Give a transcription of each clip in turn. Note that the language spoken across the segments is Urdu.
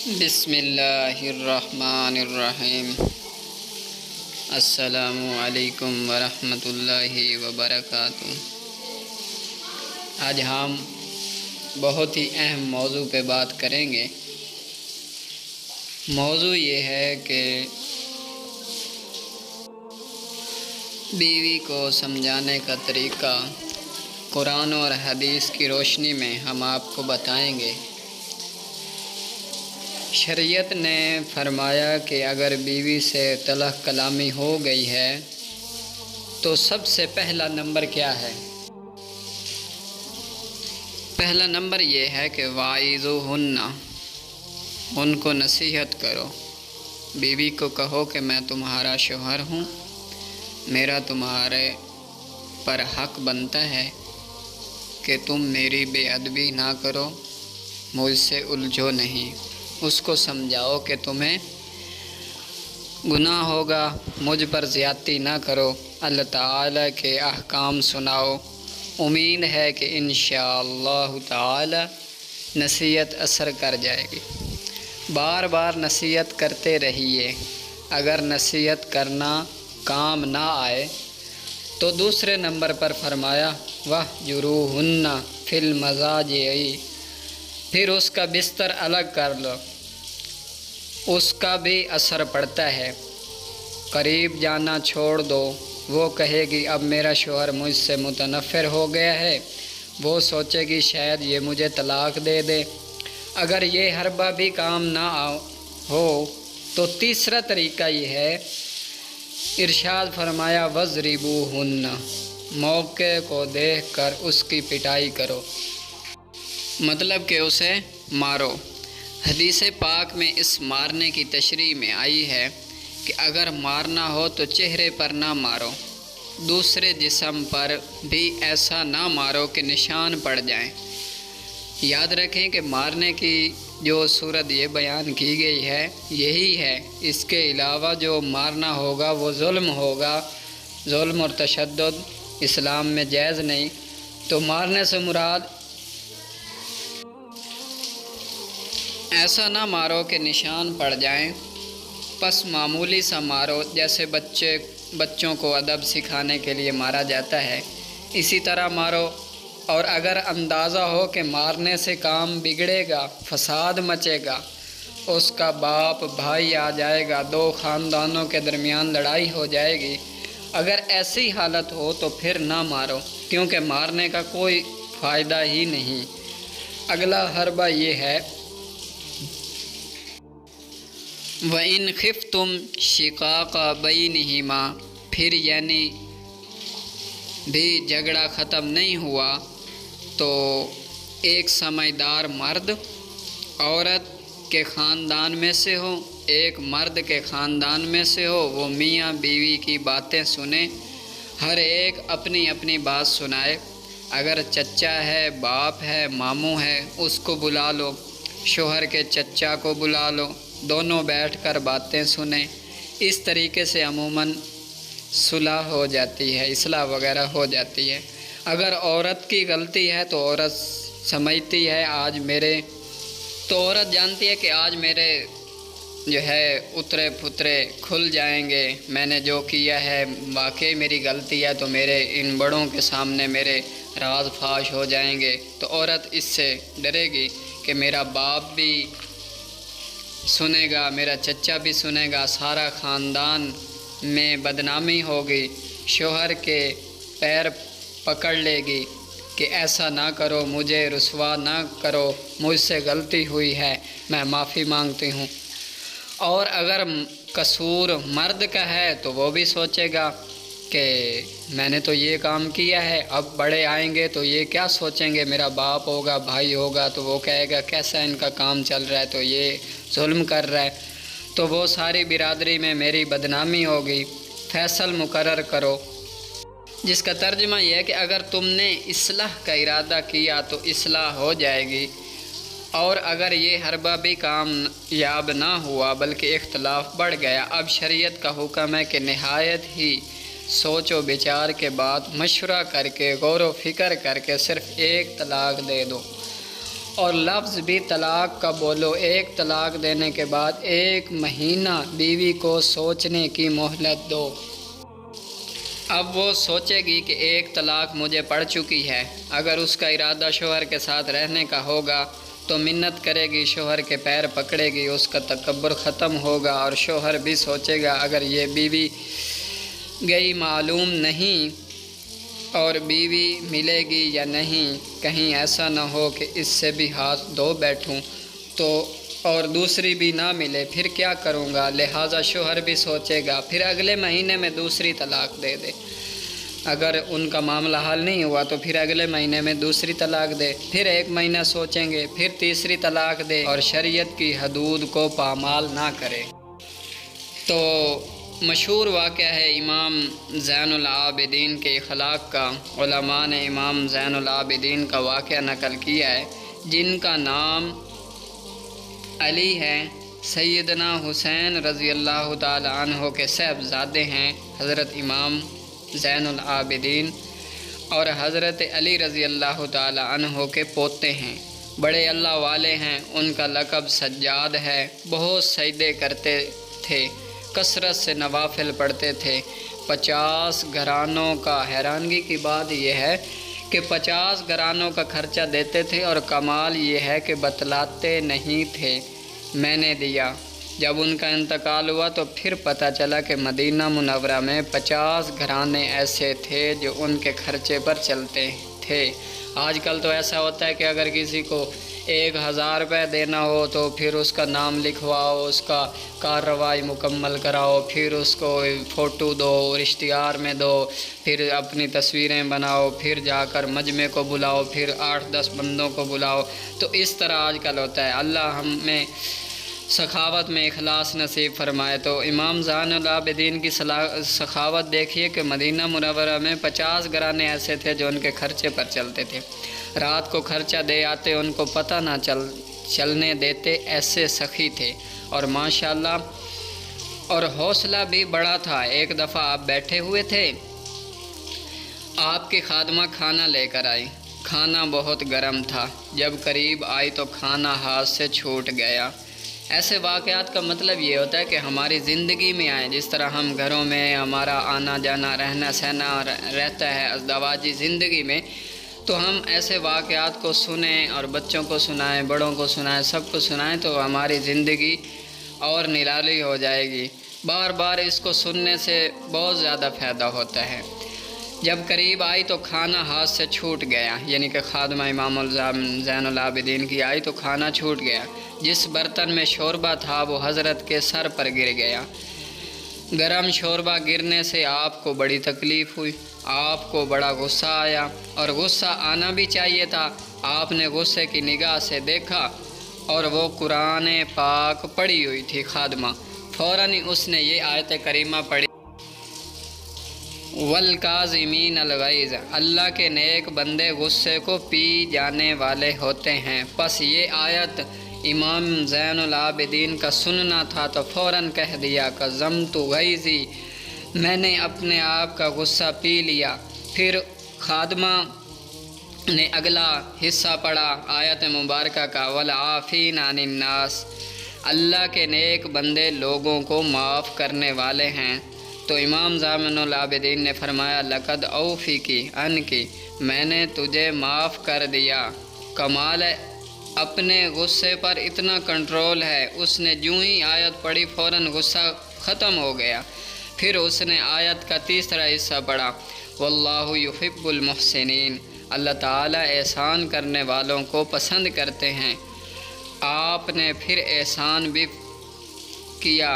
بسم اللہ الرحمن الرحیم۔ السلام علیکم ورحمۃ اللہ وبرکاتہ۔ آج ہم بہت ہی اہم موضوع پہ بات کریں گے۔ موضوع یہ ہے کہ بیوی کو سمجھانے کا طریقہ قرآن اور حدیث کی روشنی میں ہم آپ کو بتائیں گے۔ شریعت نے فرمایا کہ اگر بیوی سے طلاق کلامی ہو گئی ہے تو سب سے پہلا نمبر کیا ہے؟ پہلا نمبر یہ ہے کہ وَاعِظُوهُنَّ، ان کو نصیحت کرو۔ بیوی کو کہو کہ میں تمہارا شوہر ہوں، میرا تمہارے پر حق بنتا ہے کہ تم میری بے ادبی نہ کرو، مجھ سے الجھو نہیں۔ اس کو سمجھاؤ کہ تمہیں گناہ ہوگا، مجھ پر زیادتی نہ کرو، اللہ تعالیٰ کے احکام سناؤ۔ امید ہے کہ انشاءاللہ تعالی نصیحت اثر کر جائے گی۔ بار بار نصیحت کرتے رہیے۔ اگر نصیحت کرنا کام نہ آئے تو دوسرے نمبر پر فرمایا وَاهْجُرُوهُنَّ فِي الْمَضَاجِعِ، پھر اس کا بستر الگ کر لو۔ اس کا بھی اثر پڑتا ہے۔ قریب جانا چھوڑ دو۔ وہ کہے گی اب میرا شوہر مجھ سے متنفر ہو گیا ہے، وہ سوچے گی شاید یہ مجھے طلاق دے دے۔ اگر یہ حربہ بھی کام نہ ہو تو تیسرا طریقہ یہ ہے، ارشاد فرمایا وَاضْرِبُوهُنَّ، موقع کو دیکھ کر اس کی پٹائی کرو، مطلب کہ اسے مارو۔ حدیث پاک میں اس مارنے کی تشریح میں آئی ہے کہ اگر مارنا ہو تو چہرے پر نہ مارو، دوسرے جسم پر بھی ایسا نہ مارو کہ نشان پڑ جائیں۔ یاد رکھیں کہ مارنے کی جو صورت یہ بیان کی گئی ہے یہی ہے، اس کے علاوہ جو مارنا ہوگا وہ ظلم ہوگا۔ ظلم اور تشدد اسلام میں جائز نہیں۔ تو مارنے سے مراد ایسا نہ مارو کہ نشان پڑ جائیں، پس معمولی سا مارو، جیسے بچوں کو ادب سکھانے کے لیے مارا جاتا ہے، اسی طرح مارو۔ اور اگر اندازہ ہو کہ مارنے سے کام بگڑے گا، فساد مچے گا، اس کا باپ بھائی آ جائے گا، دو خاندانوں کے درمیان لڑائی ہو جائے گی، اگر ایسی حالت ہو تو پھر نہ مارو، کیونکہ مارنے کا کوئی فائدہ ہی نہیں۔ اگلا حربہ یہ ہے وَإِنْ خِفْتُمْ شِقَاقَ بَيْنِهِمَا، پھر یعنی بھی جھگڑا ختم نہیں ہوا تو ایک سمجھدار مرد عورت کے خاندان میں سے ہو، ایک مرد کے خاندان میں سے ہو، وہ میاں بیوی کی باتیں سنیں، ہر ایک اپنی اپنی بات سنائے۔ اگر چچا ہے، باپ ہے، ماموں ہے، اس کو بلا لو، شوہر کے چچا کو بلا لو، دونوں بیٹھ کر باتیں سنیں۔ اس طریقے سے عموماً صلح ہو جاتی ہے، اصلاح وغیرہ ہو جاتی ہے۔ اگر عورت کی غلطی ہے تو عورت سمجھتی ہے تو عورت جانتی ہے کہ آج میرے جو ہے اترے پھترے کھل جائیں گے، میں نے جو کیا ہے واقعی میری غلطی ہے، تو میرے ان بڑوں کے سامنے میرے راز فاش ہو جائیں گے، تو عورت اس سے ڈرے گی کہ میرا باپ بھی سنے گا، میرا چچا بھی سنے گا، سارا خاندان میں بدنامی ہوگی، شوہر کے پیر پکڑ لے گی کہ ایسا نہ کرو، مجھے رسوا نہ کرو، مجھ سے غلطی ہوئی ہے، میں معافی مانگتی ہوں۔ اور اگر قصور مرد کا ہے تو وہ بھی سوچے گا کہ میں نے تو یہ کام کیا ہے، اب بڑے آئیں گے تو یہ کیا سوچیں گے، میرا باپ ہوگا، بھائی ہوگا، تو وہ کہے گا کیسا ان کا کام چل رہا ہے، تو یہ ظلم کر رہا ہے، تو وہ ساری برادری میں میری بدنامی ہوگی۔ فیصل مقرر کرو، جس کا ترجمہ یہ ہے کہ اگر تم نے اصلاح کا ارادہ کیا تو اصلاح ہو جائے گی، اور اگر یہ حربہ بھی کامیاب نہ ہوا بلکہ اختلاف بڑھ گیا، اب شریعت کا حکم ہے کہ نہایت ہی سوچ و بچار کے بعد، مشورہ کر کے، غور و فکر کر کے صرف ایک طلاق دے دو۔ اور لفظ بھی طلاق کا بولو، ایک طلاق دینے کے بعد 1 مہینہ بیوی کو سوچنے کی مہلت دو۔ اب وہ سوچے گی کہ 1 طلاق مجھے پڑ چکی ہے، اگر اس کا ارادہ شوہر کے ساتھ رہنے کا ہوگا تو منت کرے گی، شوہر کے پیر پکڑے گی، اس کا تکبر ختم ہوگا، اور شوہر بھی سوچے گا اگر یہ بیوی گئی معلوم نہیں اور بیوی ملے گی یا نہیں، کہیں ایسا نہ ہو کہ اس سے بھی ہاتھ دھو بیٹھوں تو اور دوسری بھی نہ ملے، پھر کیا کروں گا، لہٰذا شوہر بھی سوچے گا، پھر اگلے مہینے میں دوسری طلاق دے دے۔ اگر ان کا معاملہ حل نہیں ہوا تو پھر اگلے مہینے میں دوسری طلاق دے، پھر 1 مہینہ سوچیں گے، پھر تیسری طلاق دے، اور شریعت کی حدود کو پامال نہ کرے۔ تو مشہور واقعہ ہے امام زین العابدین کے اخلاق کا۔ علماء نے امام زین العابدین کا واقعہ نقل کیا ہے، جن کا نام علی ہے، سیدنا حسین رضی اللہ تعالی عنہ کے صاحبزادے ہیں حضرت امام زین العابدین، اور حضرت علی رضی اللہ تعالی عنہ کے پوتے ہیں، بڑے اللہ والے ہیں۔ ان کا لقب سجاد ہے، بہت سجدے کرتے تھے، کثرت سے نوافل پڑھتے تھے۔ 50 گھرانوں کا، حیرانگی کی بات یہ ہے کہ 50 گھرانوں کا خرچہ دیتے تھے، اور کمال یہ ہے کہ بتلاتے نہیں تھے میں نے دیا۔ جب ان کا انتقال ہوا تو پھر پتہ چلا کہ مدینہ منورہ میں 50 گھرانے ایسے تھے جو ان کے خرچے پر چلتے تھے۔ آج کل تو ایسا ہوتا ہے کہ اگر کسی کو 1000 روپے دینا ہو تو پھر اس کا نام لکھواؤ، اس کا کارروائی مکمل کراؤ، پھر اس کو فوٹو دو، اشتہار میں دو، پھر اپنی تصویریں بناؤ، پھر جا کر مجمع کو بلاؤ، پھر 8-10 بندوں کو بلاؤ۔ تو اس طرح آج کل ہوتا ہے۔ اللہ ہمیں سخاوت میں اخلاص نصیب فرمائے۔ تو امام زین العابدین کی سخاوت دیکھیے کہ مدینہ منورہ میں 50 گھرانے ایسے تھے جو ان کے خرچے پر چلتے تھے، رات کو خرچہ دے آتے، ان کو پتہ نہ چلنے دیتے، ایسے سخی تھے، اور ماشاءاللہ اور حوصلہ بھی بڑا تھا۔ ایک دفعہ آپ بیٹھے ہوئے تھے، آپ کی خادمہ کھانا لے کر آئی، کھانا بہت گرم تھا، جب قریب آئی تو کھانا ہاتھ سے چھوٹ گیا۔ ایسے واقعات کا مطلب یہ ہوتا ہے کہ ہماری زندگی میں آئیں، جس طرح ہم گھروں میں ہمارا آنا جانا رہنا سہنا رہتا ہے ازدواجی زندگی میں، تو ہم ایسے واقعات کو سنیں اور بچوں کو سنائیں، بڑوں کو سنائیں، سب کو سنائیں تو ہماری زندگی اور نرالی ہو جائے گی۔ بار بار اس کو سننے سے بہت زیادہ فائدہ ہوتا ہے۔ جب قریب آئی تو کھانا ہاتھ سے چھوٹ گیا، یعنی کہ خادمہ امام زین العابدین کی آئی تو کھانا چھوٹ گیا۔ جس برتن میں شوربہ تھا وہ حضرت کے سر پر گر گیا۔ گرم شوربہ گرنے سے آپ کو بڑی تکلیف ہوئی، آپ کو بڑا غصہ آیا، اور غصہ آنا بھی چاہیے تھا۔ آپ نے غصے کی نگاہ سے دیکھا اور وہ قرآن پاک پڑھی ہوئی تھی خادمہ، فوراً اس نے یہ آیت کریمہ پڑھی، وَالْكَاظِمِينَ الْغَيْظَ، اللہ کے نیک بندے غصے کو پی جانے والے ہوتے ہیں۔ پس یہ آیت امام زین العابدین کا سننا تھا تو فوراً کہہ دیا کَظَمْتُ غَیظِی، میں نے اپنے آپ کا غصہ پی لیا۔ پھر خادمہ نے اگلا حصہ پڑھا آیت مبارکہ کا، وَالْعَافِينَ عَنِ النَّاسِ، اللہ کے نیک بندے لوگوں کو معاف کرنے والے ہیں۔ تو امام زین العابدین نے فرمایا لقد اوفیکی عنکی، میں نے تجھے معاف کر دیا۔ کمال ہے، اپنے غصے پر اتنا کنٹرول ہے، اس نے جو ہی آیت پڑھی فوراً غصہ ختم ہو گیا۔ پھر اس نے آیت کا تیسرا حصہ پڑھا، واللہ یحب المحسنین، اللہ تعالیٰ احسان کرنے والوں کو پسند کرتے ہیں۔ آپ نے پھر احسان بھی کیا،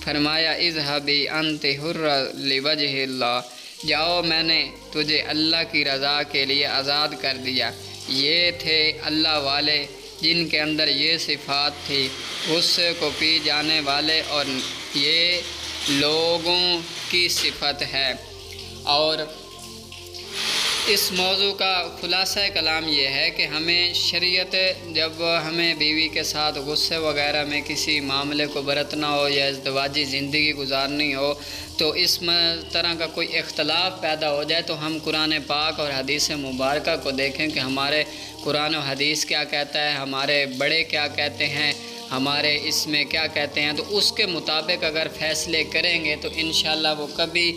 فرمایا اذهبی انت حرہ لوجہ اللہ، جاؤ میں نے تجھے اللہ کی رضا کے لیے آزاد کر دیا۔ یہ تھے اللہ والے جن کے اندر یہ صفات تھی، غصے کو پی جانے والے، اور یہ لوگوں کی صفت ہے۔ اور اس موضوع کا خلاصہ کلام یہ ہے کہ ہمیں شریعت جب ہمیں بیوی کے ساتھ غصے وغیرہ میں کسی معاملے کو برتنا ہو یا ازدواجی زندگی گزارنی ہو تو اس طرح کا کوئی اختلاف پیدا ہو جائے تو ہم قرآن پاک اور حدیث مبارکہ کو دیکھیں کہ ہمارے قرآن و حدیث کیا کہتا ہے، ہمارے بڑے کیا کہتے ہیں، ہمارے اس میں کیا کہتے ہیں، تو اس کے مطابق اگر فیصلے کریں گے تو انشاءاللہ وہ کبھی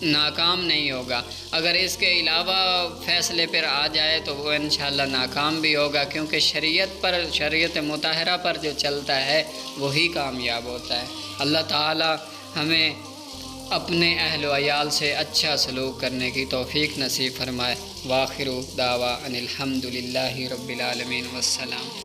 ناکام نہیں ہوگا۔ اگر اس کے علاوہ فیصلے پر آ جائے تو وہ انشاءاللہ ناکام بھی ہوگا، کیونکہ شریعت مطہرہ پر جو چلتا ہے وہی کامیاب ہوتا ہے۔ اللہ تعالی ہمیں اپنے اہل و عیال سے اچھا سلوک کرنے کی توفیق نصیب فرمائے۔ وآخر دعوانا ان الحمد للہ رب العالمین، والسلام۔